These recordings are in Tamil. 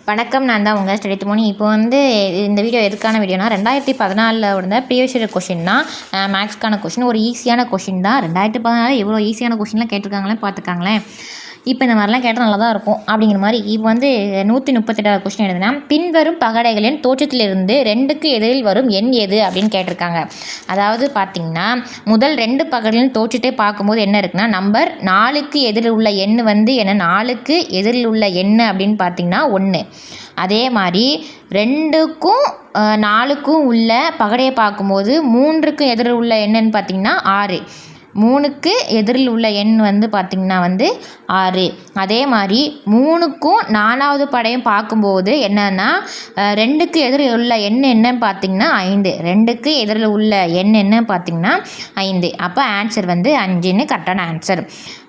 வணக்கம். நான் தான் உங்கள் ஸ்டடி மோனி. இப்போ வந்து இந்த வீடியோ எதுக்கான வீடியோனா 2014 இருந்த ப்ரீவியஸ் இயர் கொஷின் தான். மேக்ஸ்க்கான கொஷின் ஒரு ஈஸியான கொஷின் தான். 2014 எவ்வளோ ஈஸியான கொஷின்லாம் கேட்டிருக்காங்களே பார்த்துக்காங்களேன். இப்போ இந்த மாதிரிலாம் கேட்டால் நல்லா தான் இருக்கும் அப்படிங்கிற மாதிரி. இப்போ வந்து 138 கொஸ்டின் எழுதுனா, பின்வரும் பகடைகளின் தோற்றத்திலிருந்து 2க்கு எதிரில் வரும் எண் எது அப்படின்னு கேட்டிருக்காங்க. அதாவது பார்த்திங்கன்னா முதல் 2 பகடைகளின் தோற்றத்தை பார்க்கும்போது என்ன இருக்குன்னா, நம்பர் 4க்கு எதிரில் உள்ள எண் வந்து என்ன, 4க்கு எதிரில் உள்ள எண் அப்படின்னு பார்த்திங்கன்னா 1. அதே மாதிரி 2க்கும் 4க்கும் உள்ள பகடையை பார்க்கும்போது 3க்கு எதிரில் உள்ள எண்ணுன்னு பார்த்திங்கன்னா 6. 3க்கு எதிரில் உள்ள எண் வந்து பார்த்திங்கன்னா 6. அதே மாதிரி 3க்கும் 4வது படையும் பார்க்கும்போது என்னன்னா 2க்கு எதிரில் உள்ள எண் என்னன்னு பார்த்திங்கன்னா 5. 2க்கு எதிரில் உள்ள எண் என்ன பார்த்திங்கன்னா 5. அப்போ ஆன்சர் வந்து 5ன்னு கரெக்டான ஆன்சர்.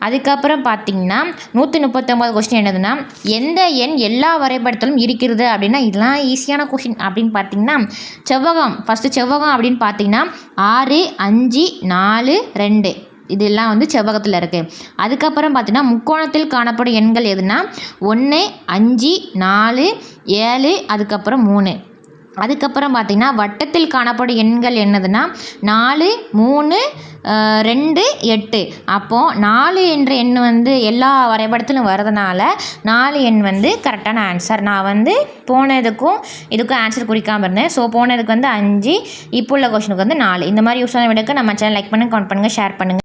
அதுக்கப்புறம் பார்த்திங்கன்னா 139 கொஸ்டின் என்னதுன்னா, எந்த எண் எல்லா வரைபடத்திலும் இருக்கிறது அப்படின்னா, இதெல்லாம் ஈஸியான கொஸ்டின் அப்படின்னு பார்த்திங்கன்னா செவ்வகம். ஃபஸ்ட்டு செவ்வகம் அப்படின்னு பார்த்திங்கன்னா 6, 5, 4, 2 இதெல்லாம் வந்து செவ்வகத்தில் இருக்குது. அதுக்கப்புறம் பார்த்திங்கன்னா முக்கோணத்தில் காணப்படும் எண்கள் எதுனா 1, 5, 4, 7 அதுக்கப்புறம் 3. அதுக்கப்புறம் பார்த்திங்கன்னா வட்டத்தில் காணப்படும் எண்கள் என்னதுன்னா 4, 3, 2, 8. அப்போது 4 என்ற எண் வந்து எல்லா வரைபடத்திலும் வரதுனால 4 எண் வந்து கரெக்டான ஆன்சர். நான் வந்து போனதுக்கும் இதுக்கும் ஆன்சர் குறிக்காமல் இருந்தேன். ஸோ போனதுக்கு வந்து 5, இப்போ உள்ள கொஸ்டினுக்கு வந்து 4. இந்த மாதிரி யூஸ்ஃபுல்லான வீடியோக்கு நம்ம சேனல் லைக் பண்ணுங்கள், கமெண்ட் பண்ணுங்கள், ஷேர் பண்ணுங்கள்.